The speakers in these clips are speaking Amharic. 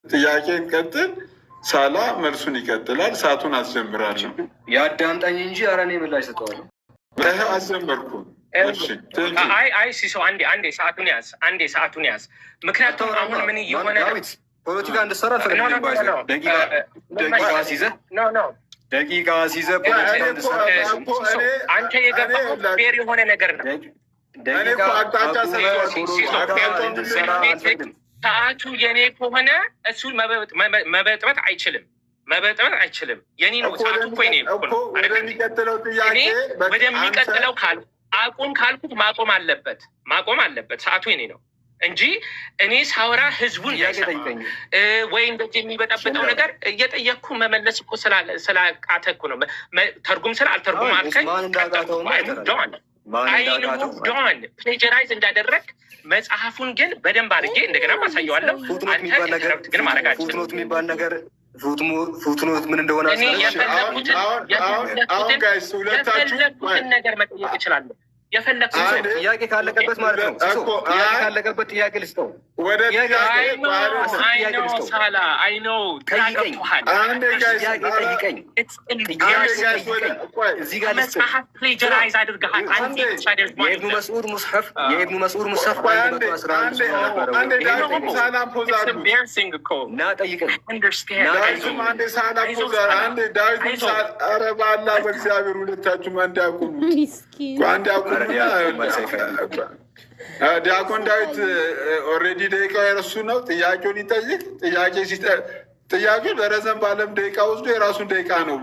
ጥያቄን ቀጥል። ሳላ መልሱን ይቀጥላል። ሰዓቱን አስጀምራለሁ። የአዳምጣኝ እንጂ ኧረ እኔ ምላሽ ሰጠዋለሁ። አስጀመርኩ። አይ ሲሶ አንዴ ሰዓቱን ያዝ። ሰዓቱን ያዝ። ምክንያቱም አሁን ምን እየሆነ ፖለቲካ እንድትሰራ ደቂቃ ሲይዘህ ፖለቲካ እንድትሰራ አንተ የገባው ፌር የሆነ ነገር ነው። ሰዓቱ የኔ ከሆነ እሱን መበጥበት አይችልም። የኔ ነው ሰዓቱ እኮ የኔ ነው። ወደሚቀጥለው አቁም ካልኩት ማቆም አለበት። ሰዓቱ የኔ ነው እንጂ እኔ ሳወራ ህዝቡን ወይ እንደዚህ የሚበጠብጠው ነገር እየጠየቅኩ መመለስ እኮ ስላቃተ እኮ ነው። ተርጉም አልተርጉም አልከኝ። ዶን ፕሌጀራይዝ እንዳደረግ መጽሐፉን ግን በደንብ አድርጌ እንደገና ማሳየዋለሁ። አንተ ግን ማድረጋችን ፉትኖት ምን እንደሆነ የፈለኩትን ነገር መጠየቅ እችላለሁ። የፈለኩት ጥያቄ ካለቀበት ማለት ነው። ጥያቄ ካለቀበት ጥያቄ ልስጠው። ሳላ አይኖ እዚህ ጋር መጽሐፍ ፕሌጀራይዝ አድርገሃል። የኢብኑ መስዑድ ሙስሐፍ እና ጠይቀን በእግዚአብሔር ሁለታችሁም አንድ ያቁሙ። ዲያቆን ዳዊት ኦልሬዲ ደቂቃው የረሱ ነው። ጥያቄውን ይጠይቅ። ጥያቄ በረዘም ባለም ደቂቃ ወስዶ የራሱን ደቂቃ ነው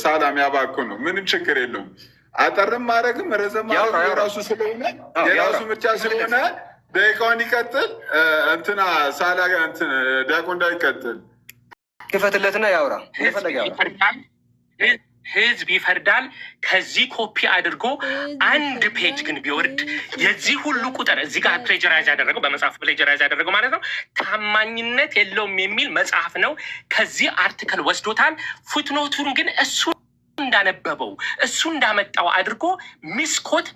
ሳላም ያባኩ ነው። ምንም ችግር የለውም። አጠርም ማድረግም ረዘም ማድረግ የራሱ ስለሆነ የራሱ ምርጫ ስለሆነ ደቂቃውን ይቀጥል። እንትና ሳላ ዲያቆን ዳዊት ይቀጥል። ክፈትለትና ያውራ። ህዝብ ይፈርዳል። ከዚህ ኮፒ አድርጎ አንድ ፔጅ ግን ቢወርድ የዚህ ሁሉ ቁጥር እዚህ ጋር ፕሌጀራይዝ ያደረገው በመጽሐፍ ፕሌጀራይዝ ያደረገው ማለት ነው። ታማኝነት የለውም የሚል መጽሐፍ ነው። ከዚህ አርቲክል ወስዶታል። ፉትኖቱን ግን እሱ እንዳነበበው እሱ እንዳመጣው አድርጎ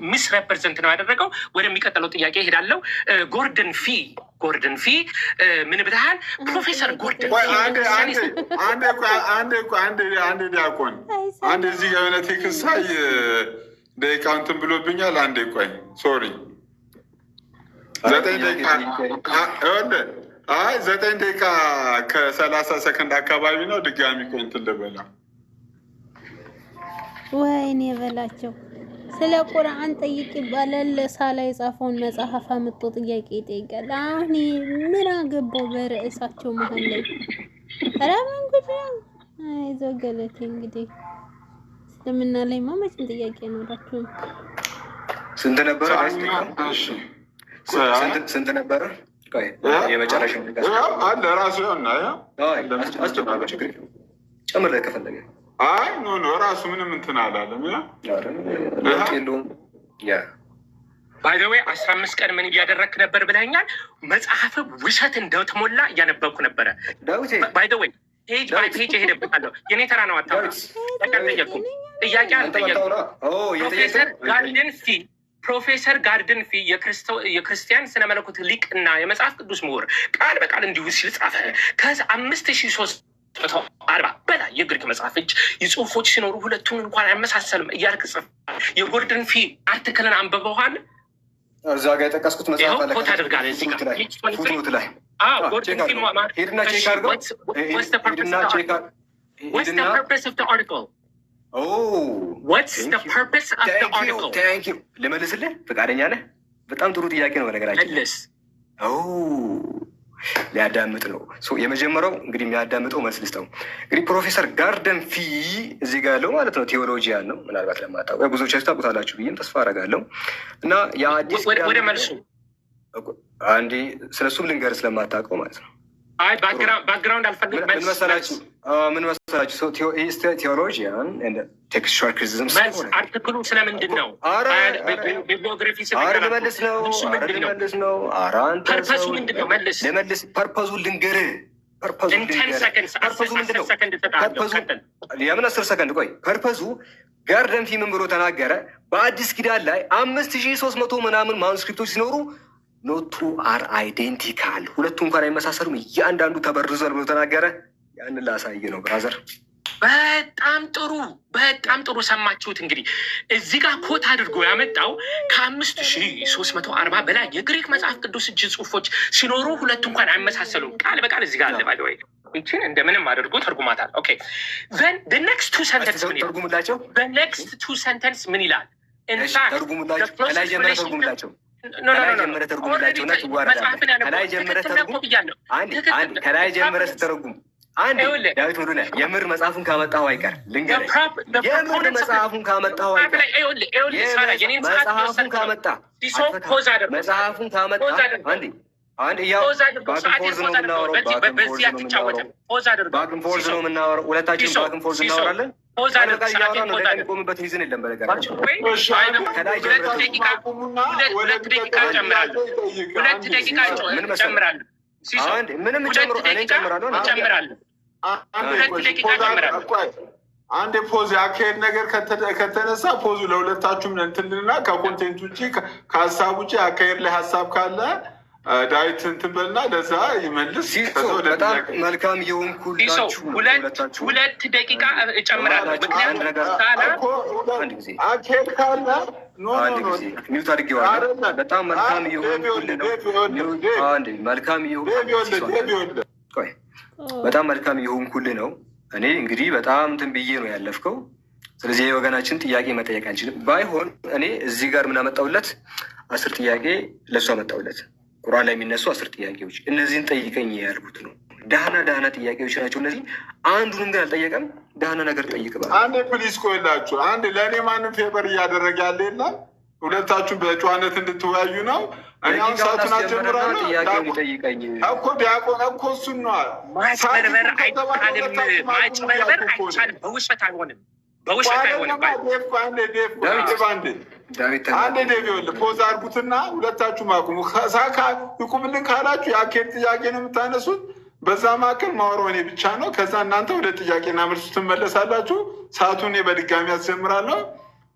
ሚስ ሬፕሬዘንት ነው ያደረገው። ወደሚቀጥለው ጥያቄ ይሄዳለው። ጎርደን ፊ ምን ብለሃል? ፕሮፌሰር ጎርደን አንድ ዲያቆን አንድ እዚህ የሆነ ቴክሳይ ደቂቃ እንትን ብሎብኛል። አንዴ ቆይ ሶሪ 9 ደቂቃ ከ30 ሰከንድ አካባቢ ነው። ድጋሚ ቆይ እንትን ልበላ። ወይኔ የበላቸው ስለ ቁርአን ጠይቅ ይባላል። ሳላ የጻፈውን መጽሐፍ አምጦ ጥያቄ ይጠይቃል። አሁን ምን አገባው በርዕሳቸው መሀል ላይ? ኧረ ምን ጉድ ነው! አይዞህ ገለቴ። እንግዲህ እስልምና ላይ ማመችን ጥያቄ ኖራችሁ ስንት ነበረ? ስንት ነበረ? የመጨረሻ አለ ራሱ ሆና ጨምር ከፈለገ ኖ ራሱ ምንም እንትን አላለም። ባይ ዘ ዌይ 15 ቀን ምን እያደረግክ ነበር ብለኛል። መጽሐፍ ውሸት እንደተሞላ እያነበብኩ ነበረ። ባይ ዘ ዌይ ፔጅ ባይ ፔጅ እሄድበታለሁ። የኔ ተራ ነው። አታውቅም። ጠየቅኩም ጥያቄ አልጠየቅኩም። ፕሮፌሰር ጋርደን ፊ የክርስቲያን ስነ መለኮት ሊቅ እና የመጽሐፍ ቅዱስ ምሁር ቃል በቃል እንዲሁ ሲል ጻፈ። ከዛ 5340 በላይ የግሪክ መጽሐፍ እጅ የጽሁፎች ሲኖሩ ሁለቱን እንኳን አይመሳሰልም እያልክ ጽፍ። የጎርደን ፊ አርቲክልን አንብበዋል? እዛ ጋር የጠቀስኩት መጽሐፍ አለ። ኮት አድርጋለህ እዚህ ጋር ፉትኖት ላይ ጎርደን ፊ ሄድና ቼክ አድርገው። What's the purpose of the article? What's the purpose of the article? Thank you. ልመልስልህ ፈቃደኛ ነህ? በጣም ጥሩ ጥያቄ ነው። በነገራችን መልስ። ሊያዳምጥ ነው። የመጀመሪያው እንግዲህ የሚያዳምጠው መልስ ልስጠው። እንግዲህ ፕሮፌሰር ጋርደን ፊ እዚህ ጋር ያለው ማለት ነው ቴዎሎጂያን ነው። ምናልባት ለማታውቁ ብዙዎቻችሁ ታውቁታላችሁ ብዬም ተስፋ አደርጋለሁ። እና የአዲስ ወደ መልሱ አንዴ ስለሱም ልንገርህ ስለማታውቀው ማለት ነው። አይ ባክግራውንድ አልፈልግም። ምን መሰላችሁ ቴዎሎጂያን ቴክስቹዋል ክሪቲሲዝም አርቲክሉ ስለምንድን ነው? ቢብሊዮግራፊ ልመልስ ነው። ፐርፐሱ ምንድን ነው? ልመልስ። ፐርፐዙ ልንገርህ። የምን 10 ሰከንድ? ቆይ ፐርፐዙ ጋርደን ፊ ምን ብሎ ተናገረ? በአዲስ ኪዳን ላይ 5300 ምናምን ማኑስክሪፕቶች ሲኖሩ ኖቱ አር አይዴንቲካል፣ ሁለቱ እንኳን አይመሳሰሉም፣ እያንዳንዱ ተበርዟል ብሎ ተናገረ። ያንን ላሳይ ነው ብራዘር። በጣም ጥሩ ሰማችሁት። እንግዲህ እዚህ ጋር ኮት አድርጎ ያመጣው ከ5340 በላይ የግሪክ መጽሐፍ ቅዱስ እጅ ጽሁፎች ሲኖሩ ሁለቱ እንኳን አይመሳሰሉም። ቃል በቃል እዚህ ጋር አለ። ባይ ወይ ይችን እንደምንም አድርጎ ተርጉማታል። ኦኬ ዘን the next two sentences ምን ተርጉምላቸው። the next two sentences ምን ይላል? ተርጉምላቸው። ከላይ ጀምረህ ተርጉምላቸው። ከላይ ጀምረህ ተርጉምላቸው እና ትዋረዳለህ። ከላይ ጀምረህ ተርጉም። ከላይ ጀምረህ ስትተረጉም አንድ ዳዊት ወንዱ ነህ። የምር መጽሐፉን ካመጣኸው አይቀር ልንገርህ፣ የምር መጽሐፉን ካመጣኸው አይቀር መጽሐፉን ካመጣ አንድ ያው ባክንፎርዝ ነው የምናወራው። ባክንፎርዝ ነው የምናወራው። ሁለታችን ባክንፎርዝ እናወራለን። ቆምበት ሪዝን የለም። በነገራችን ከላይ ሁለት ደቂቃ ጨምራለሁ። ምንም ጨምሮ እኔ ጨምራለሁ። አንድ ፖዝ የአካሄድ ነገር ከተነሳ ፖዙ ለሁለታችሁም እንትንና ከኮንቴንት ውጭ ከሀሳብ ውጭ አካሄድ ላይ ሀሳብ ካለ ዳዊት እንትን በልና ለዛ ይመልስ። በጣም መልካም የሆንኩላችሁ ሁለት ደቂቃ እጨምራለሁ። አካሄድ ካለ ሚዩት አድርጌዋለሁ። በጣም መልካም የሆንኩልህ ነው። በጣም መልካም የሆንኩልህ ነው። እኔ እንግዲህ በጣም እንትን ብዬ ነው ያለፍከው። ስለዚህ የወገናችን ጥያቄ መጠየቅ አንችልም። ባይሆን እኔ እዚህ ጋር ምን አመጣሁለት? 10 ጥያቄ ለእሱ አመጣሁለት። ቁርአን ላይ የሚነሱ 10 ጥያቄዎች፣ እነዚህን ጠይቀኝ ያልኩት ነው። ዳህና ጥያቄዎች ናቸው እነዚህ። አንዱንም ግን አልጠየቀም። ዳህና ነገር ጠይቅ። አንድ ፕሊስ ቆይላችሁ። አንድ ለእኔ ማንም ፌቨር እያደረገ ያለ የለም። ሁለታችሁ በጨዋነት እንድትወያዩ ነው። እኔ አሁን ሰዓቱን አጀምራለሁ። ጥያቄውን ይጠይቀኝ እኮ ዲያቆን እኮ እሱን ነዋ። ማጭበርበር አይቻልም። በውሸት አይሆንም። አንዴ ዴቭ ይኸውልህ ፖዝ አድርጉትና ሁለታችሁ ማቁሙ። ሳካ ይቁምልን ካላችሁ የአኬድ ጥያቄ ነው የምታነሱት። በዛ መካከል ማወራው እኔ ብቻ ነው። ከዛ እናንተ ወደ ጥያቄና መልሱ ትመለሳላችሁ። ሰዓቱን እኔ በድጋሚ ያስጀምራለሁ።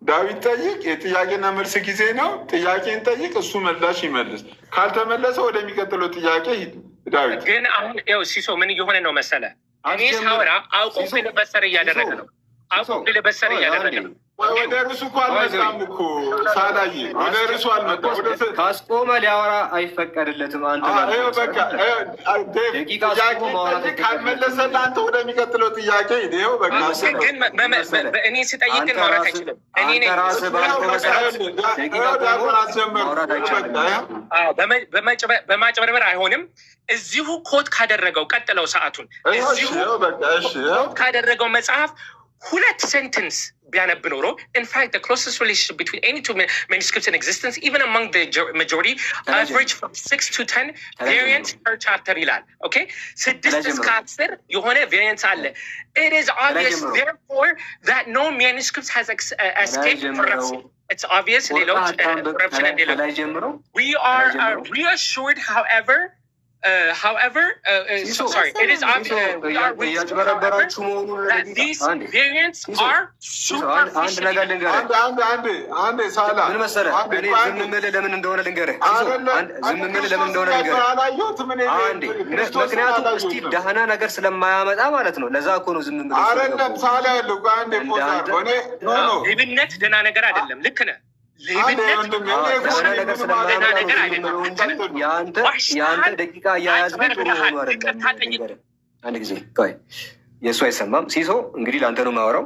ዳዊት ጠይቅ፣ የጥያቄና መልስ ጊዜ ነው። ጥያቄን ጠይቅ፣ እሱ ምላሽ ይመልስ። ካልተመለሰ ወደሚቀጥለው ጥያቄ ሂድ። ዳዊት ግን አሁን ይኸው ሲሶ ምን እየሆነ ነው መሰለ? እኔ ሳወራ አውቆ ፊልበሰር እያደረገ ነው። ወደ ርሱ እኮ አልመጣም እኮ ሳላዬ፣ ወደ ርሱ አልመጣም። ካስቆመ ሊያወራ አይፈቀድለትም። አንተ ካልመለሰልህ አንተ ወደሚቀጥለው ጥያቄ ይኸው በቃ። እኔ ስጠይቅ ግን ማውራት አይችልም። በማጭበርበር አይሆንም። እዚሁ ኮት ካደረገው ቀጥለው ሰዓቱን እዚሁ ኮት ካደረገው መጽሐፍ ሁለት ሴንተንስ ቢያነብ ኖሮ ኢንፋክት the closest relationship between any two manuscripts in existence even among the majority average from 6 to 10 variants per chapter ይላል። ኦኬ 6 እስከ 10 የሆነ variants አለ። It is obvious therefore that no manuscript has escaped corruption. It's obvious ሌሎች corruption and we are reassured however sorry, it is obvious that these variants are superficial. ምክንያቱም እስቲ ደህና ነገር ስለማያመጣ ማለት ነው። ለዛ እኮ ነው ዝም ሌብነት ደህና ነገር አይደለም። ልክ ነህ። የአንተ ደቂቃ እያያዝን ጥሩ ሆኑ አይደለም። አንድ ጊዜ ቆይ፣ የእሱ አይሰማም። ሲሶ እንግዲህ ለአንተ ነው የማወራው።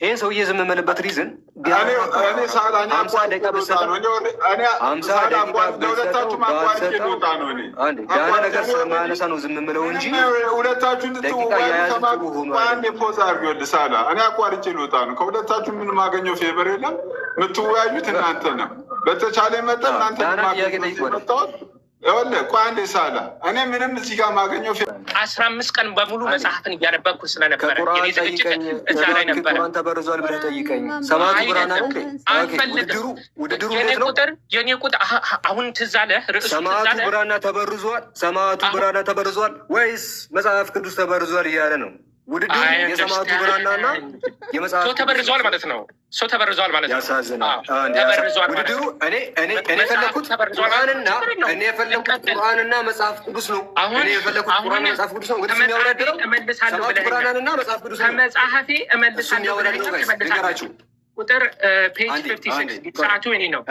ይህን ሰውዬ ዝም የምልበት ሪዝን 50 ደቂቃ ብትሰጠው ዳህና ነገር ስለማያነሳ ነው ዝም የምለው እንጂ ደቂቃ እያያዝን ጥሩ ሆኑ አይደለም። እኔ አቋርጬ ልወጣ ነው። ከሁለታችሁ ምን ማገኘው ፌቨር የለም። የምትወያዩት እናንተ ነው። በተቻለ መጠን እናንተ አንዴ ሳላ እኔ ምንም እዚህ ጋር ማገኘው 15 ቀን በሙሉ መጽሐፍን እያነበብኩ ስለነበረ እዛ ላይ ነበረ። ተበርዟል ብለህ ጠይቀኝ። ሰማዕቱ ብራና የኔ ቁጥር አሁን ትዝ አለህ? ሰማዕቱ ብራና ተበርዟል፣ ሰማዕቱ ብራና ተበርዟል ወይስ መጽሐፍ ቅዱስ ተበርዟል እያለ ነው። ውድድሩ የሰማዕቱ ብራናና የመጽሐፍ ሰው ተበርዟል ማለት ነው። ሰው ተበርዟል ማለት ነው። ያሳዝናል። ተበርዟል ማለት ውድድሩ እኔ የፈለኩት ቁርአንና መጽሐፍ ቅዱስ ነው። እኔ የፈለኩት ቁርአንና መጽሐፍ ቅዱስ ነው። ወደ የሚያወዳድረው ሰማዕቱ ብራናንና መጽሐፍ ቅዱስ ነው። ከመጽሐፌ እመልሳለሁ ብለህ ቁጥር ፔጅ 56 ሰዓቱ እኔ ነው።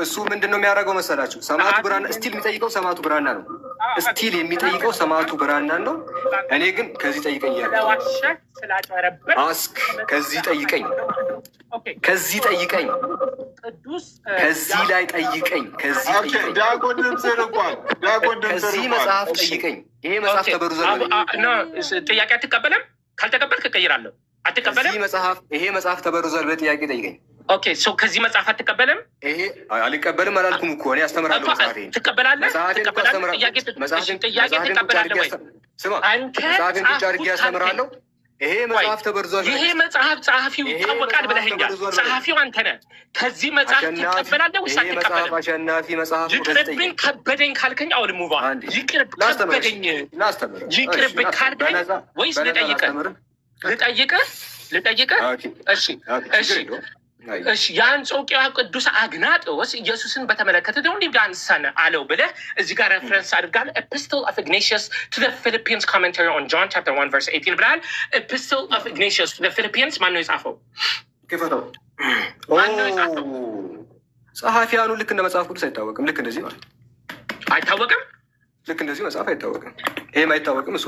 እሱ ምንድን ነው የሚያደርገው መሰላችሁ? ሰማዕቱ ብራና ስቲል የሚጠይቀው ሰማዕቱ ብራና ነው። ስቲል የሚጠይቀው ሰማዕቱ ብራና ነው። እኔ ግን ከዚህ ጠይቀኝ አስክ ከዚህ ጠይቀኝ ከዚህ ጠይቀኝ ከዚህ ላይ ጠይቀኝ ከዚህ መጽሐፍ ጠይቀኝ። ይሄ መጽሐፍ ተበርዟል። ጥያቄ አትቀበለም? ካልተቀበልክ እቀይራለሁ። አትቀበለም? ይሄ መጽሐፍ ተበርዟል ብለህ ጥያቄ ጠይቀኝ። ኦኬ ሶ ከዚህ መጽሐፍ አትቀበልም? ይሄ አልቀበልም አላልኩም እኮ እኔ አስተምራለሁ። መጽሐፌን ትቀበላለህ? ጥያቄ ትቀበላለህ ወይ? ስማ መጽሐፌን ቁጭ አድርጌ አስተምራለሁ። ይሄ መጽሐፍ ተበርዟል። ይሄ መጽሐፍ ጸሐፊው ይታወቃል ብለኸኛል። ጸሐፊው አንተ ነህ። ከዚህ መጽሐፍ ትቀበላለህ ወይስ አትቀበልም? አሸናፊ መጽሐፍ ይቅርብኝ ከበደኝ ካልከኝ አሁን ሙባ ይቅርብኝ ካልከኝ ወይስ ልጠይቅህ? እሺ የአንጾኪያ ቅዱስ አግናጦስ ኢየሱስን በተመለከተ ደግሞ እንዲህ አንሳን አለው ብለህ እዚህ ጋር ሬፈረንስ አድርጋለህ። ኤፒስቶል ኦፍ ኢግናቲየስ ቱ ዘ ፊሊፒንስ ኮሜንታሪ ኦን ጆን ቻፕተር 1 ቨርስ 18 ብለሃል። ኤፒስቶል ኦፍ ኢግናቲየስ ቱ ዘ ፊሊፒንስ ማን ነው የጻፈው? ማን ነው የጻፈው? ጸሐፊያኑ ልክ እንደ መጽሐፍ ቅዱስ አይታወቅም። ልክ እንደዚህ ማለት አይታወቅም። ልክ እንደዚህ መጽሐፍ አይታወቅም። ይሄም አይታወቅም። እሱ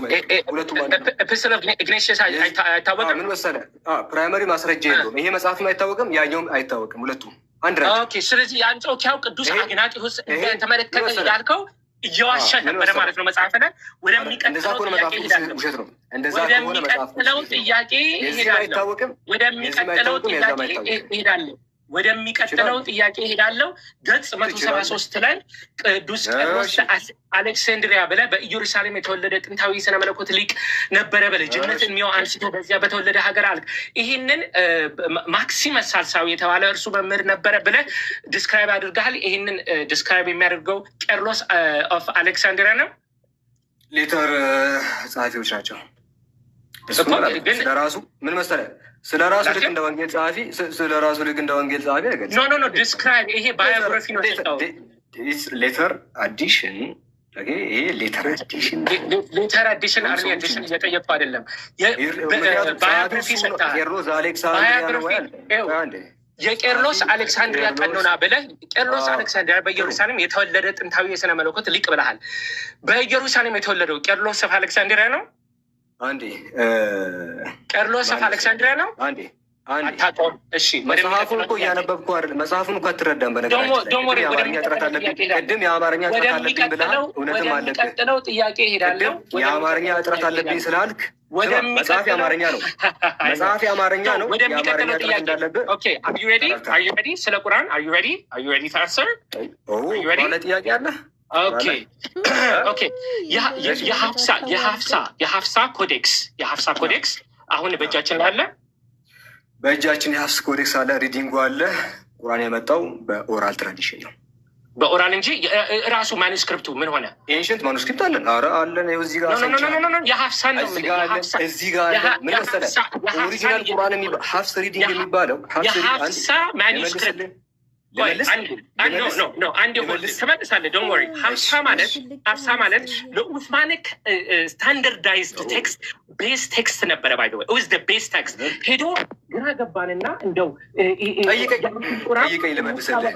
ሁለቱም ኤፒስቶል ኦፍ ኢግናቲየስ አይታወቅም። ምን መሰለህ ፕራይመሪ ማስረጃ የለውም። ይሄ መጽሐፍም አይታወቅም፣ ያኛውም አይታወቅም። ሁለቱም አንድ ናቸው። ኦኬ ስለዚህ የአንጾኪያው ቅዱስ አግናጢዮስ ተመለከተ ያልከው እየዋሸህ ነበረ ማለት ነው። መጽሐፍ ላይ ወደሚቀጥለው ጥያቄ እሄዳለሁ። ወደሚቀጥለው ጥያቄ እሄዳለሁ። ገጽ 173 ላይ ቅዱስ ቄርሎስ አሌክሳንድሪያ ብለህ በኢየሩሳሌም የተወለደ ጥንታዊ ስነ መለኮት ሊቅ ነበረ። በልጅነት እድሜው አንስቶ በዚያ በተወለደ ሀገር አልክ። ይህንን ማክሲመስ ሳልሳዊ የተባለ እርሱ መምህር ነበረ ብለህ ዲስክራይብ አድርገሃል። ይህንን ዲስክራይብ የሚያደርገው ቄርሎስ ኦፍ አሌክሳንድሪያ ነው። ሌተር ጸሐፊዎች ናቸው። ግን ስለራሱ ምን መሰለህ ስለራሱ ልክ እንደ ወንጌል ጸሐፊ ነገር ኖ ዲስክራይብ ይሄ ባዮግራፊ ነው። ሌተር አዲሽን ይሄ ሌተር አዲሽን አርኒ አዲሽን እየጠየቁ አይደለም። ባዮግራፊ የቄርሎስ አሌክሳንድሪያ ቀኖና ብለህ ቄርሎስ አሌክሳንድሪያ በኢየሩሳሌም የተወለደ ጥንታዊ የስነ መለኮት ሊቅ ብለሃል። በኢየሩሳሌም የተወለደው ቄርሎስ ኦፍ አሌክሳንድሪያ ነው። ቄርሎስ ኦፍ አሌክሳንድሪያ ነው። አታውቀውም? እሺ መጽሐፉን እኮ እያነበብኩ አይደል? መጽሐፉን እኮ አትረዳም። በነገራችን የአማርኛ ጥረት አለብኝ። ቅድም የአማርኛ ጥረት አለብኝ ብለሃል። እውነትም አለብህ። ወደሚቀጥለው ጥያቄ እሄዳለሁ። የአማርኛ ጥረት አለብኝ ስላልክ መጽሐፍ የአማርኛ ነው። መጽሐፍ የአማርኛ ነው። ወደሚቀጥለው ጥያቄ ኦኬ አር ዩ ሬዲ? ስለ ቁርአን አር ዩ ሬዲ ቱ አንሰር? ባለ ጥያቄ አለ። ኦኬ የሀፍሳ ኮዴክስ አሁን በእጃችን ላይ አለ። በእጃችን የሀፍስ ኮዴክስ አለ። ሪዲንጉ አለ። ቁርአን የመጣው በኦራል ትራዲሽን ነው። በኦራል እንጂ ራሱ ማኑስክሪፕቱ ምን ሆነ? ኤንሽንት ማኑስክሪፕት አለን። ኧረ አለን። እዚህ ጋር የሀፍሳን ነው። እዚህ ጋር ምን መሰለህ ኦሪጂናል ቁርአን ሀፍስ ሪዲንግ የሚባለው የሀፍሳ ማኑስክሪፕት ትመልሳለህ። ዶንት ወሪ። ሀፍሳ ማለት ለኡስማኒክ ስታንዳርዳይዝድ ቴክስት ቤስ ቴክስት ነበረ። ባይ ዘ ወይ ኢዝ ዘ ቤስ ቴክስት። ሄዶ ግራ ገባንና እንደው ጠይቀኝ ልመልስልህ።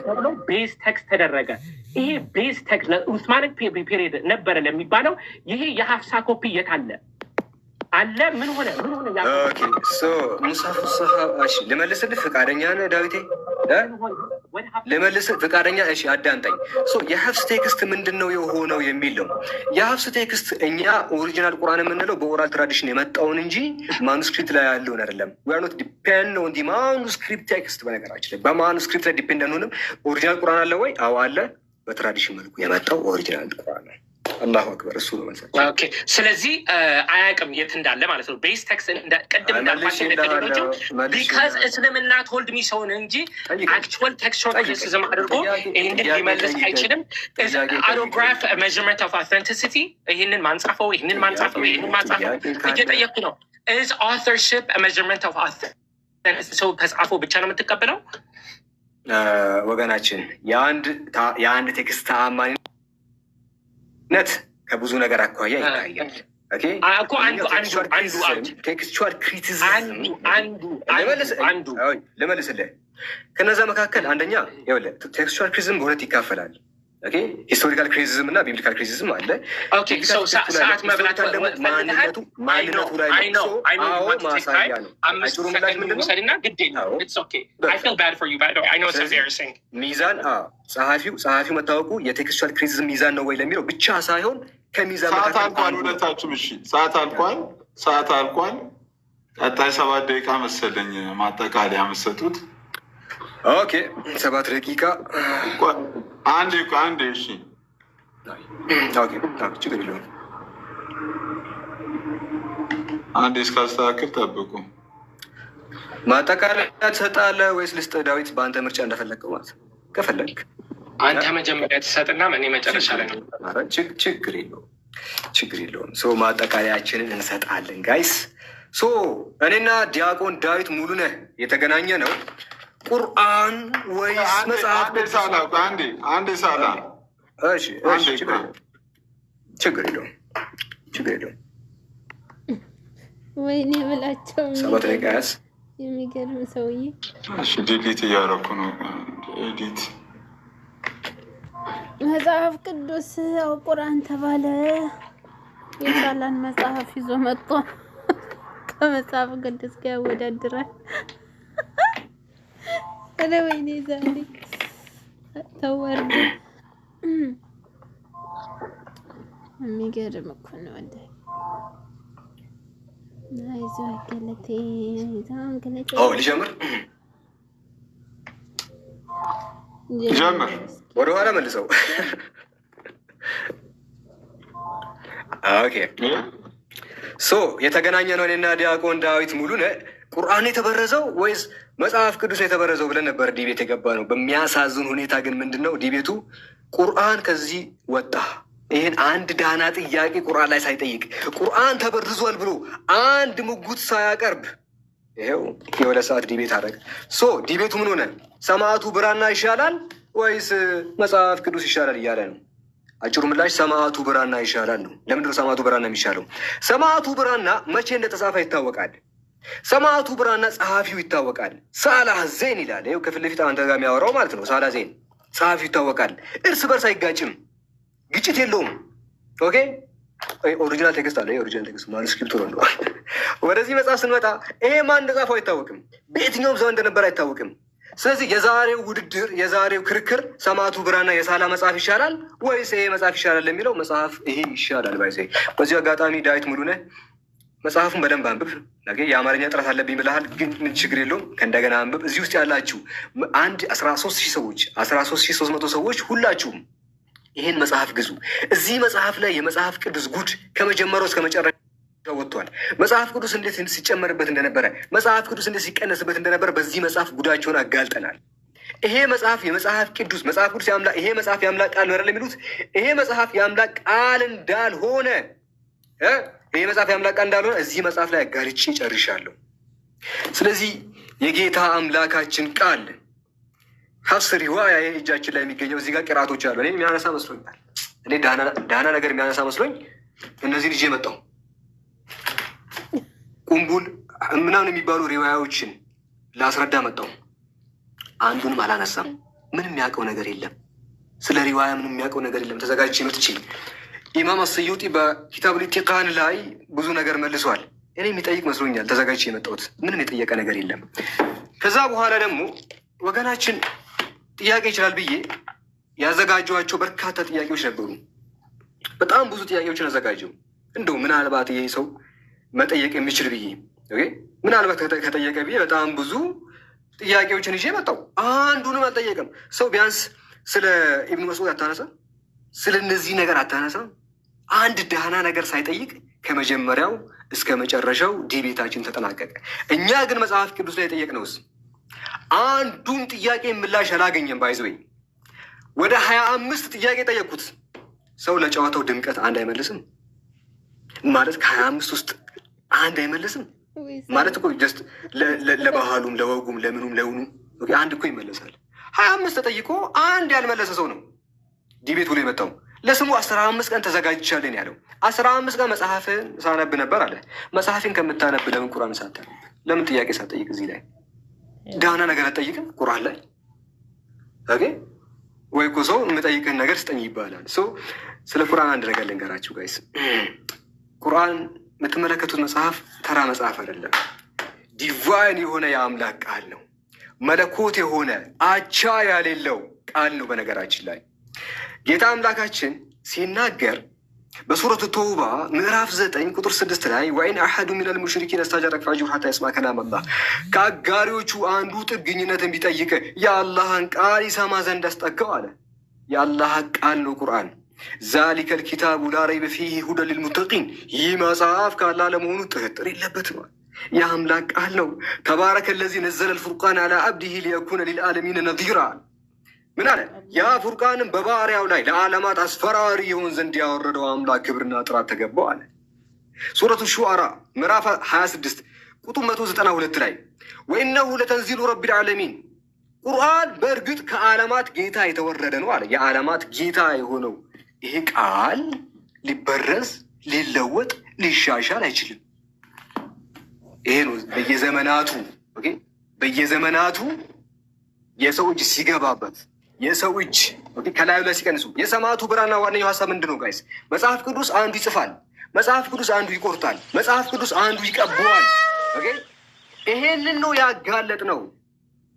ቤስ ቴክስት ተደረገ። ይሄ ቤስ ቴክስት ለኡስማኒክ ፔሪድ ነበረ ለሚባለው ይሄ የሀፍሳ ኮፒ የት አለ? አለ ምን ሆነ? ሙሳፍ ልመልስልህ። ፈቃደኛ ነህ ዳዊቴ? ልመልስልህ ፈቃደኛ? እሺ አዳምጠኝ። የሀፍስ ቴክስት ምንድን ነው የሆነው የሚል ነው። የሀፍስ ቴክስት እኛ ኦሪጂናል ቁርአን የምንለው በኦራል ትራዲሽን የመጣውን እንጂ ማኑስክሪፕት ላይ ያለውን አይደለም። ኖት ዲፔንድ ኦን ዲ ማኑስክሪፕት ቴክስት። በነገራችን ላይ በማኑስክሪፕት ላይ ዲፔንድ አንሆንም። ኦሪጂናል ቁርአን አለ ወይ? አዎ አለ። በትራዲሽን መልኩ የመጣው ኦሪጂናል ቁርአን ነው። አላሁ አክበር። እሱ ነው መልሳቸው። ኦኬ ስለዚህ አያውቅም የት እንዳለ ማለት ነው። ቤስ ቴክስት ቅድም እንዳልኳቸው ቴክኖሎጂው ቢካዝ እስልምና ቶልድ ሚ ሰውን እንጂ አክቹዋል ቴክስቹዋል ክሪቲሲዝም አድርጎ ይህንን ሊመልስ አይችልም። አውቶግራፍ ሜዥርመንት ኦፍ አውተንቲሲቲ ይህንን ማንጻፈው እየጠየቅኩ ነው። is authorship a measurement of author? ሰው ከጻፈው ብቻ ነው የምትቀበለው? ወገናችን የአንድ ቴክስት ተአማኒነት ከብዙ ነገር አኳያ ይታያል። ቴክስቹዋል ክሪቲሲዝም ልመልስልህ። ከነዛ መካከል አንደኛ ቴክስቹዋል ክሪቲሲዝም በሁለት ይካፈላል። ሂስቶሪካል ክሪቲሲዝም እና ቢብሊካል ክሪቲሲዝም አለ። ሰዓት መብላት ማንነቱ ላይ ማሳያ ነው። አጭሩ ምላሽ ምንድን ነው? ሚዛን ጸሐፊው መታወቁ የቴክስቹዋል ክሪቲሲዝም ሚዛን ነው ወይ ለሚለው ብቻ ሳይሆን ከሚዛን ሰዓት አልቋል። ሁለታችሁም እሺ፣ ሰዓት አልቋል። ቀጣይ 7 ደቂቃ መሰለኝ ማጠቃለያ የምትሰጡት። ኦኬ 7 ደቂቃ አንዴ እሺ፣ ችግር የለውም። አንዴ እስካስተካክል ጠብቁ። ማጠቃለያ ትሰጣለህ ወይስ ልስጥህ? ዳዊት በአንተ ምርጫ እንደፈለግከው ማለት ነው። ከፈለግ አንተ መጀመሪያ ትሰጥና እኔ መጨረሻ ላይ ነው። ችግር የለውም። ማጠቃለያችንን እንሰጣለን ጋይስ። እኔና ዲያቆን ዳዊት ሙሉነህ የተገናኘ ነው ቁርአን ወይስ መጽሐፍ? አንዴ ሳላ ችግር የለውም። ወይኔ ብላቸው 7 ደቂቃ ያዝ። የሚገርም ሰውዬ። ዲሊት እያደረኩ ነው። ኤዲት መጽሐፍ ቅዱስ ቁርአን ተባለ። የሳላን መጽሐፍ ይዞ መጥቶ ከመጽሐፍ ቅዱስ ጋር ያወዳድራል። ወይኔ ዛሬ ተወርዶ የሚገርም እኮ ነው። አይዞህ ገለቴ ልጀምር። ወደኋላ መልሰው። ኦኬ የተገናኘ ነው እኔና ዲያቆን ዳዊት ሙሉነህ ቁርአን የተበረዘው ወይስ መጽሐፍ ቅዱስ የተበረዘው ብለን ነበር ዲቤት የገባ ነው። በሚያሳዝን ሁኔታ ግን ምንድን ነው ዲቤቱ? ቁርአን ከዚህ ወጣ። ይህን አንድ ዳና ጥያቄ ቁርአን ላይ ሳይጠይቅ ቁርአን ተበርዟል ብሎ አንድ ሙጉት ሳያቀርብ ይኸው የ2 ሰዓት ዲቤት አደረገ። ዲቤቱ ምን ሆነ? ሰማዕቱ ብራና ይሻላል ወይስ መጽሐፍ ቅዱስ ይሻላል እያለ ነው። አጭሩ ምላሽ ሰማዕቱ ብራና ይሻላል ነው። ለምንድን ነው ሰማዕቱ ብራና የሚሻለው? ሰማዕቱ ብራና መቼ እንደተጻፈ ይታወቃል። ሰማዕቱ ብራና ጸሐፊው ይታወቃል። ሳላህ ዜን ይላል። ይኸው ከፊት ለፊት አንተ ጋር የሚያወራው ማለት ነው። ሳላህ ዜን ጸሐፊው ይታወቃል። እርስ በርስ አይጋጭም፣ ግጭት የለውም። ኦኬ ኦሪጂናል ቴክስት አለ። ኦሪጂናል ቴክስት ማኑስክሪፕቱ ነው። ወደዚህ መጽሐፍ ስንመጣ ይሄ ማን እንደጻፈው አይታወቅም። በየትኛውም ዘመን እንደነበር አይታወቅም። ስለዚህ የዛሬው ውድድር፣ የዛሬው ክርክር ሰማዕቱ ብራና የሳላ መጽሐፍ ይሻላል ወይስ ይሄ መጽሐፍ ይሻላል ለሚለው መጽሐፍ ይሄ ይሻላል ባይዘ። በዚህ አጋጣሚ ዳዊት ሙሉነህ መጽሐፉን በደንብ አንብብ። የአማርኛ ጥረት አለብኝ ብለሃል፣ ግን ምን ችግር የለውም ከእንደገና አንብብ። እዚህ ውስጥ ያላችሁ 13,000 ሰዎች 13,300 ሰዎች ሁላችሁም ይሄን መጽሐፍ ግዙ። እዚህ መጽሐፍ ላይ የመጽሐፍ ቅዱስ ጉድ ከመጀመሪያው እስከ መጨረሻ ወጥቷል። መጽሐፍ ቅዱስ እንዴት ሲጨመርበት እንደነበረ፣ መጽሐፍ ቅዱስ እንዴት ሲቀነስበት እንደነበረ በዚህ መጽሐፍ ጉዳቸውን አጋልጠናል። ይሄ መጽሐፍ የመጽሐፍ ቅዱስ መጽሐፍ ቅዱስ ይሄ መጽሐፍ የአምላክ ቃል ነው የሚሉት ይሄ መጽሐፍ የአምላክ ቃል እንዳልሆነ ይሄ መጽሐፍ የአምላክ ቃል እንዳልሆነ እዚህ መጽሐፍ ላይ አጋልጬ ጨርሻለሁ። ስለዚህ የጌታ አምላካችን ቃል ሀፍስ ሪዋያ እጃችን ላይ የሚገኘው እዚህ ጋር ቅራቶች አሉ። እኔ የሚያነሳ መስሎኛል። እኔ ዳና ነገር የሚያነሳ መስሎኝ እነዚህ ልጅ መጣሁ። ቁምቡል ምናምን የሚባሉ ሪዋያዎችን ላስረዳ መጣሁ። አንዱንም አላነሳም። ምንም የሚያውቀው ነገር የለም። ስለ ሪዋያ ምንም የሚያውቀው ነገር የለም። ተዘጋጅቼ መጥቼ ኢማም አስዩጢ በኪታቡል ኢዕቲቃን ላይ ብዙ ነገር መልሷል። እኔ የሚጠይቅ መስሎኛል ተዘጋጅቼ የመጣሁት። ምንም የጠየቀ ነገር የለም። ከዛ በኋላ ደግሞ ወገናችን ጥያቄ ይችላል ብዬ ያዘጋጀኋቸው በርካታ ጥያቄዎች ነበሩ። በጣም ብዙ ጥያቄዎችን አዘጋጀው። እንደው ምናልባት ይሄ ሰው መጠየቅ የሚችል ብዬ ምናልባት ከጠየቀ ብዬ በጣም ብዙ ጥያቄዎችን ይዤ መጣሁ። አንዱንም አልጠየቀም። ሰው ቢያንስ ስለ ኢብኑ መስዑድ አታነሳም? ስለ እነዚህ ነገር አታነሳም? አንድ ደህና ነገር ሳይጠይቅ ከመጀመሪያው እስከ መጨረሻው ዲቤታችን ተጠናቀቀ። እኛ ግን መጽሐፍ ቅዱስ ላይ የጠየቅነውስ አንዱን ጥያቄ ምላሽ አላገኘም። ባይዘወይ ወደ 25 ጥያቄ ጠየቅኩት። ሰው ለጨዋታው ድምቀት አንድ አይመልስም ማለት ከ25 ውስጥ አንድ አይመለስም ማለት እኮ ጀስት ለባህሉም ለወጉም ለምኑም ለውኑ አንድ እኮ ይመለሳል። 25 ተጠይቆ አንድ ያልመለሰ ሰው ነው ዲቤት ብሎ የመጣው። ለስሙ 15 ቀን ተዘጋጅቻለን ያለው 15 ቀን መጽሐፍን ሳነብ ነበር አለ። መጽሐፍን ከምታነብ ለምን ቁርአን ሳታነብ? ለምን ጥያቄ ሳትጠይቅ? እዚህ ላይ ዳና ነገር አትጠይቅም ቁርአን ላይ ኦኬ? ወይ እኮ ሰው የምጠይቅህን ነገር ስጠኝ ይባላል። ስለ ቁርአን አንድ ነገር ልንገራችሁ ጋይስ። ቁርአን የምትመለከቱት መጽሐፍ ተራ መጽሐፍ አይደለም። ዲቫይን የሆነ የአምላክ ቃል ነው። መለኮት የሆነ አቻ ያሌለው ቃል ነው። በነገራችን ላይ ጌታ አምላካችን ሲናገር በሱረቱ ተውባ ምዕራፍ 9 ቁጥር 6 ላይ ወይን አሐዱ ሚነል ሙሽሪኪን አስተጃረከ ፈአጅሩሁ ሐታ ይስማ ከላም አላህ፣ ከአጋሪዎቹ አንዱ ጥገኝነትን ቢጠይቅ የአላህን ቃል ይሰማ ዘንድ አስጠጋው አለ። የአላህ ቃል ነው ቁርአን። ዛሊከል ኪታቡ ላ ረይበ ፊሂ ሁደን ሊልሙተቂን፣ ይህ መጽሐፍ ከአላህ ለመሆኑ ጥርጥር የለበትም። የአምላክ ቃል ነው። ተባረከ ለዚ ነዘለ ልፉርቃን አላ አብዲሂ ሊየኩነ ሊልዓለሚን ነዚራ። ምን አለ? ያ ፉርቃንም በባሪያው ላይ ለዓለማት አስፈራሪ የሆን ዘንድ ያወረደው አምላክ ክብርና ጥራት ተገባው አለ። ሱረቱ ሹዓራ ምዕራፍ 26 ቁጥር 192 ላይ ወኢነሁ ለተንዚሉ ረቢል ዓለሚን፣ ቁርአን በእርግጥ ከዓለማት ጌታ የተወረደ ነው አለ። የዓለማት ጌታ የሆነው ይሄ ቃል ሊበረዝ ሊለወጥ ሊሻሻል አይችልም። ይሄ ነው በየዘመናቱ የሰው እጅ ሲገባበት የሰው እጅ ከላዩ ላይ ሲቀንሱ የሰማዕቱ ብራና ዋነኛው ሀሳብ ምንድን ነው ጋይስ? መጽሐፍ ቅዱስ አንዱ ይጽፋል፣ መጽሐፍ ቅዱስ አንዱ ይቆርጣል፣ መጽሐፍ ቅዱስ አንዱ ይቀበዋል። ይሄንን ነው ያጋለጥ ነው።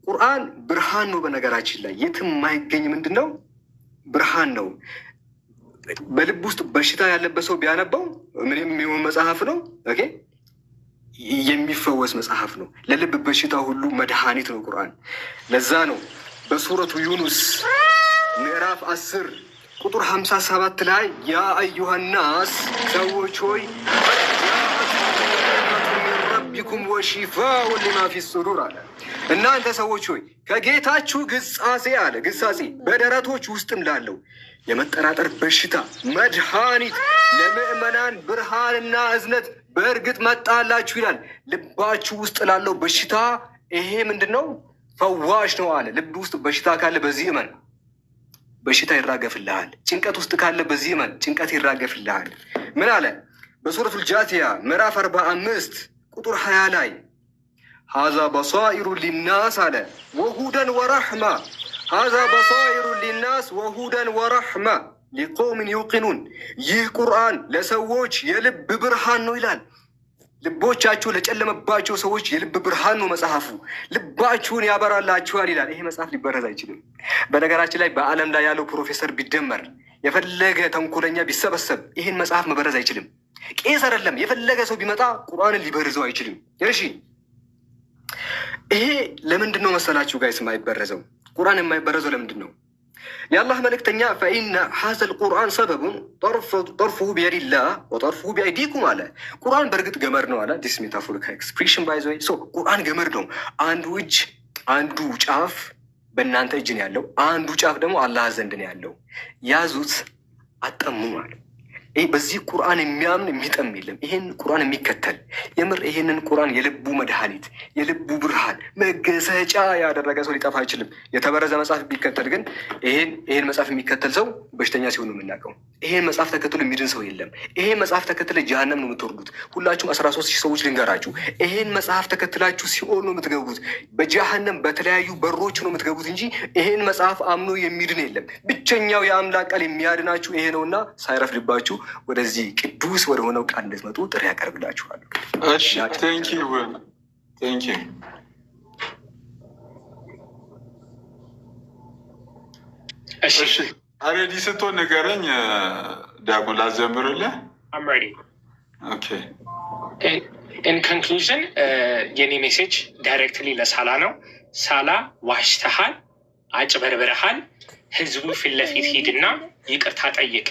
ቁርአን ብርሃን ነው። በነገራችን ላይ የትም የማይገኝ ምንድን ነው? ብርሃን ነው። በልብ ውስጥ በሽታ ያለበት ሰው ቢያነባው ምንም የሚሆን መጽሐፍ ነው። የሚፈወስ መጽሐፍ ነው። ለልብ በሽታ ሁሉ መድኃኒት ነው ቁርአን። ለዛ ነው በሱረቱ ዩኑስ ምዕራፍ 10 ቁጥር 57 ላይ ያ አዩሃናስ ሰዎች ሆይ ረቢኩም ወሺፋኡን ሊማ ፊ ሱዱር አለ። እናንተ ሰዎች ሆይ ከጌታችሁ ግሳጼ አለ ግሳጼ በደረቶች ውስጥም ላለው የመጠራጠር በሽታ መድኃኒት ለምዕመናን ብርሃንና እዝነት በእርግጥ መጣላችሁ ይላል። ልባችሁ ውስጥ ላለው በሽታ ይሄ ምንድን ነው? ፈዋሽ ነው አለ። ልብ ውስጥ በሽታ ካለ በዚህ እመን፣ በሽታ ይራገፍልሃል። ጭንቀት ውስጥ ካለ በዚህ እመን፣ ጭንቀት ይራገፍልሃል። ምን አለ? በሱረቱል ጃቲያ ምዕራፍ 45 ቁጥር 20 ላይ ሀዛ በሳኢሩ ሊናስ አለ ወሁደን ወረሕማ፣ ሀዛ በሳኢሩ ሊናስ ወሁደን ወረሕማ ሊቆምን ዩቂኑን፣ ይህ ቁርአን ለሰዎች የልብ ብርሃን ነው ይላል። ልቦቻቸው ለጨለመባቸው ሰዎች የልብ ብርሃን ነው መጽሐፉ። ልባችሁን ያበራላችኋል ይላል። ይሄ መጽሐፍ ሊበረዝ አይችልም። በነገራችን ላይ በዓለም ላይ ያለው ፕሮፌሰር ቢደመር የፈለገ ተንኮለኛ ቢሰበሰብ ይህን መጽሐፍ መበረዝ አይችልም። ቄስ አይደለም የፈለገ ሰው ቢመጣ ቁርአንን ሊበርዘው አይችልም። እሺ ይሄ ለምንድን ነው መሰላችሁ ጋይስ የማይበረዘው? ቁርአን የማይበረዘው ለምንድን ነው? የአላህ መልእክተኛ ፈኢነ ሀዘል ቁርአን ሰበቡን ጠርፉሁ ቢየዲላህ ወጠርፉሁ ቢአይዲኩም አለ። ቁርአን በእርግጥ ገመድ ነው አለ። ዲስ ሜታፎሪካል ኤክስፕሬሽን ባይ ዘ ወይ ቁርአን ገመድ ነው። አንዱ ጫፍ በእናንተ እጅ ነው ያለው፣ አንዱ ጫፍ ደግሞ አላህ ዘንድ ነው ያለው። ያዙት አጠሙ አለ። በዚህ ቁርአን የሚያምን የሚጠም የለም። ይሄን ቁርአን የሚከተል የምር ይሄንን ቁርአን የልቡ መድኃኒት የልቡ ብርሃን መገሰጫ ያደረገ ሰው ሊጠፋ አይችልም። የተበረዘ መጽሐፍ ቢከተል ግን ይሄን መጽሐፍ የሚከተል ሰው በሽተኛ ሲሆን ነው የምናውቀው። ይሄን መጽሐፍ ተከትሎ የሚድን ሰው የለም። ይሄን መጽሐፍ ተከትለ ጀሃነም ነው የምትወርዱት። ሁላችሁም 13,000 ሰዎች ልንገራችሁ፣ ይሄን መጽሐፍ ተከትላችሁ ሲኦል ነው የምትገቡት። በጀሃነም በተለያዩ በሮች ነው የምትገቡት እንጂ ይሄን መጽሐፍ አምኖ የሚድን የለም። ብቸኛው የአምላክ ቃል የሚያድናችሁ ይሄ ነውና ሳይረፍድባችሁ ወደዚህ ቅዱስ ወደ ሆነው ቃል እንድትመጡ ጥሪ ያቀርብላችኋል። እሺ ቴንኪው። እሺ አሬዲ ስትሆን ንገረኝ ዲያቆን ላዘምርልህ። ኦኬ ኢን ኮንክሉዥን የኔ ሜሴጅ ዳይሬክትሊ ለሳላ ነው። ሳላ ዋሽተሃል፣ አጭበርብረሃል። ህዝቡ ፊት ለፊት ሂድና ይቅርታ ጠይቅ።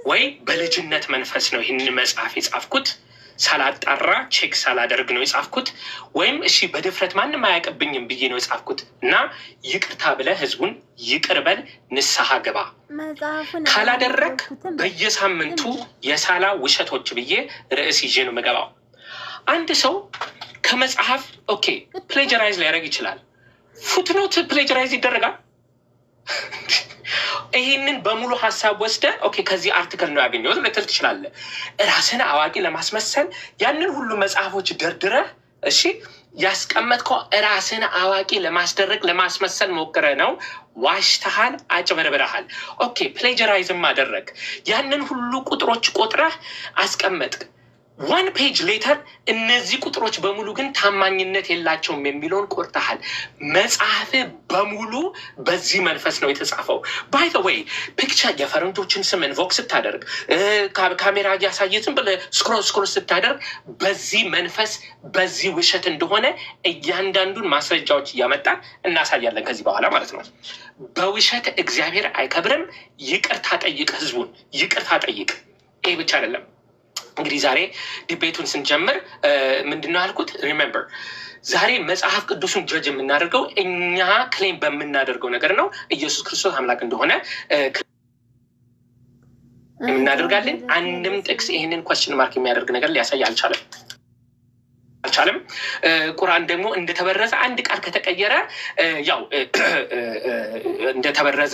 ወይ በልጅነት መንፈስ ነው ይህንን መጽሐፍ የጻፍኩት፣ ሳላጣራ ቼክ ሳላደርግ ነው የጻፍኩት፣ ወይም እሺ በድፍረት ማንም አያውቅብኝም ብዬ ነው የጻፍኩት እና ይቅርታ ብለህ ህዝቡን ይቅር በል፣ ንስሐ ግባ። ካላደረግ በየሳምንቱ የሳላ ውሸቶች ብዬ ርዕስ ይዤ ነው የምገባው። አንድ ሰው ከመጽሐፍ ኦኬ ፕሌጀራይዝ ሊያደርግ ይችላል። ፉትኖት ፕሌጀራይዝ ይደረጋል። ይህንን በሙሉ ሀሳብ ወስደ ኦኬ ከዚህ አርቲክል ነው ያገኘሁት ልትል ትችላለህ። ራስን አዋቂ ለማስመሰል ያንን ሁሉ መጽሐፎች ደርድረህ እሺ ያስቀመጥከው ራስን አዋቂ ለማስደረግ ለማስመሰል ሞክረ ነው። ዋሽተሃል፣ አጭበርብረሃል። ኦኬ ፕሌጀራይዝም አደረግ። ያንን ሁሉ ቁጥሮች ቆጥረህ አስቀመጥክ። 1 ፔጅ ሌተር እነዚህ ቁጥሮች በሙሉ ግን ታማኝነት የላቸውም የሚለውን ቆርጠሃል። መጽሐፍ በሙሉ በዚህ መንፈስ ነው የተጻፈው። ባይ ዘ ዌይ ፒክቸር የፈረንጆችን ስም ኢንቮክ ስታደርግ ካሜራ እያሳየትን ብለህ ስክሮል ስታደርግ በዚህ መንፈስ በዚህ ውሸት እንደሆነ እያንዳንዱን ማስረጃዎች እያመጣን እናሳያለን ከዚህ በኋላ ማለት ነው። በውሸት እግዚአብሔር አይከብርም። ይቅርታ ጠይቅ፣ ህዝቡን ይቅርታ ጠይቅ። ይሄ ብቻ አይደለም። እንግዲህ ዛሬ ዲቤቱን ስንጀምር ምንድነው ያልኩት? ሪሜምበር ዛሬ መጽሐፍ ቅዱሱን ጀጅ የምናደርገው እኛ ክሌም በምናደርገው ነገር ነው። ኢየሱስ ክርስቶስ አምላክ እንደሆነ እናደርጋለን። አንድም ጥቅስ ይህንን ኮስችን ማርክ የሚያደርግ ነገር ሊያሳይ አልቻለም። ቁርአን ደግሞ እንደተበረዘ አንድ ቃል ከተቀየረ ያው እንደተበረዘ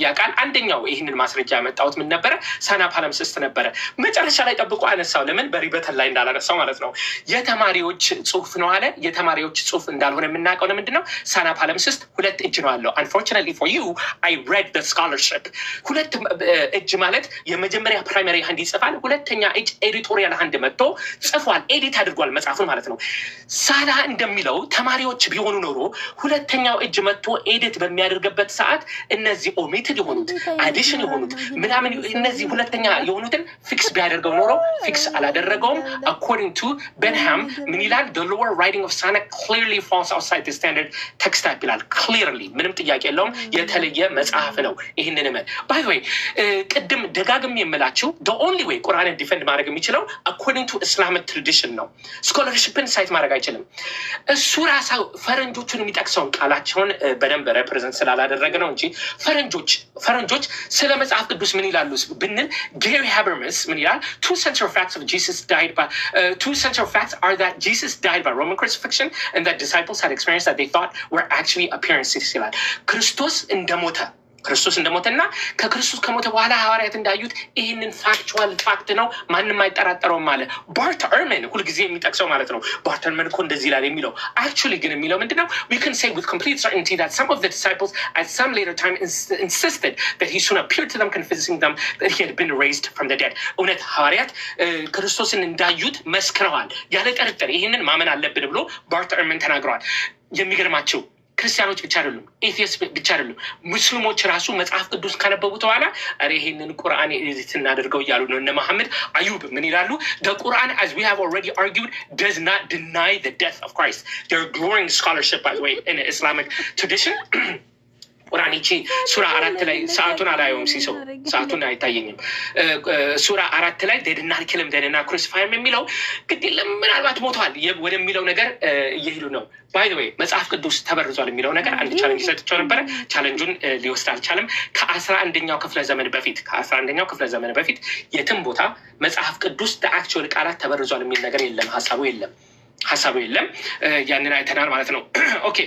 ያቃል። አንደኛው ይህንን ማስረጃ ያመጣሁት ምን ነበረ? ሳና ፓለምስስት ነበረ። መጨረሻ ላይ ጠብቆ አነሳው። ለምን በሪበተን ላይ እንዳላነሳው ማለት ነው። የተማሪዎች ጽሁፍ ነው አለ። የተማሪዎች ጽሁፍ እንዳልሆነ የምናውቀው ለምንድን ነው? ሳና ፓለምስስት 2 እጅ ነው አለው። unfortunately for you I read the scholarship 2 እጅ ማለት የመጀመሪያ ፕራይመሪ ሃንድ ይጽፋል፣ ሁለተኛ እጅ ኤዲቶሪያል ሃንድ መጥቶ ጽፏል፣ ኤዲት አድርጓል መጽሐፉን ማለት ነው። ሳላ እንደሚለው ተማሪዎች ቢሆኑ ኖሮ ሁለተኛው እጅ መጥቶ ኤዲት በሚያደርግበት ሰዓት እነዚህ ኦሚትድ የሆኑት አዲሽን የሆኑት ምናምን እነዚህ ሁለተኛ የሆኑትን ፊክስ ቢያደርገው ኖሮ ፊክስ አላደረገውም። according to Benham ምን ይላል? the lower writing of Sana clearly falls outside the standard text type ይላል። clearly ምንም ጥያቄ የለውም የተለየ መጽሐፍ ነው። ይህንን by the way ቅድም ደጋግም የምላችሁ the only way ቁርአንን ዲፌንድ ማድረግ የሚችለው according to Islamic tradition ነው። scholarship ሳይት ማድረግ አይችልም። እሱ ራሳው ፈረንጆቹን የሚጠቅሰውን ቃላቸውን በደንብ ሬፕሬዘንት ስላላደረገ ነው እንጂ ፈረንጆች ስለ መጽሐፍ ቅዱስ ምን ይላሉ ብንል ጌሪ ሃበርማስ ምን ይላል? two central facts are that Jesus died by Roman crucifixion and that disciples had experienced that they thought were actually appearances ይላል። ክርስቶስ እንደሞተና ከክርስቶስ ከሞተ በኋላ ሐዋርያት እንዳዩት ይህንን ፋክቹዋል ፋክት ነው፣ ማንም አይጠራጠረውም አለ። ባርት እርመን ሁልጊዜ የሚጠቅሰው ማለት ነው። ባርት እርመን እኮ እንደዚህ ይላል የሚለው actually ግን የሚለው ምንድነው? we can say with complete certainty that some of the disciples at some later time insisted that he soon appeared to them, convincing them that he had been raised from the dead. እውነት ሐዋርያት ክርስቶስን እንዳዩት መስክረዋል ያለ ጥርጥር። ይህንን ማመን አለብን ብሎ ባርት እርመን ተናግረዋል። የሚገርማቸው ክርስቲያኖች ብቻ አይደሉም፣ ኤቲስት ብቻ አይደሉም፣ ሙስሊሞች ራሱ መጽሐፍ ቅዱስ ካነበቡት በኋላ አረ ይሄንን ቁርአን ኤዲት እናደርገው እያሉ ነው። እነ መሐመድ አዩብ ምን ይላሉ? the Quran as we have already argued does not deny the death of Christ. They're glowing scholarship by the way in Islamic tradition. ቁርአን ይቺ ሱራ 4 ላይ ሰዓቱን አላየውም፣ ሲሰው ሰዓቱን አይታየኝም። ሱራ 4 ላይ ደድና አልክልም ደድና ክሩሲፋይም የሚለው ግዴለ ምናልባት ሞቷል ወደሚለው ነገር እየሄዱ ነው። ባይ ዘ ዌይ መጽሐፍ ቅዱስ ተበርዟል የሚለው ነገር አንድ ቻሌንጅ ሰጥቼው ነበረ። ቻሌንጁን ሊወስድ አልቻለም። ከ11ኛው ክፍለ ዘመን በፊት የትም ቦታ መጽሐፍ ቅዱስ በአክቹዋል ቃላት ተበርዟል የሚል ነገር የለም፣ ሀሳቡ የለም። ያንን አይተናል ማለት ነው። ኦኬ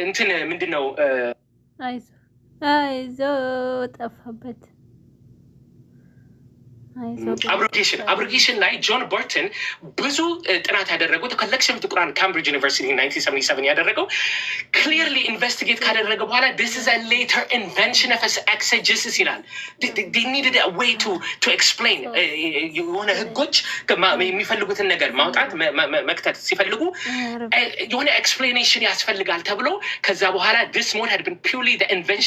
እንትን ምንድን ነው? አይዞ ጠፋበት። አብሮጌሽን ላይ ጆን በርተን ብዙ ጥናት ያደረጉት ኮሌክሽን ኦፍ ቁርአን ካምብሪጅ ዩኒቨርሲቲ 1977 ያደረገው ክሊርሊ ኢንቨስቲጌት ካደረገ በኋላ this is a later invention of exegesis ይላል። they needed a way to explain የሆነ ህጎች የሚፈልጉትን ነገር ማውጣት መክተት ሲፈልጉ የሆነ explanation ያስፈልጋል ተብሎ ከዛ በኋላ this mode had been purely the invention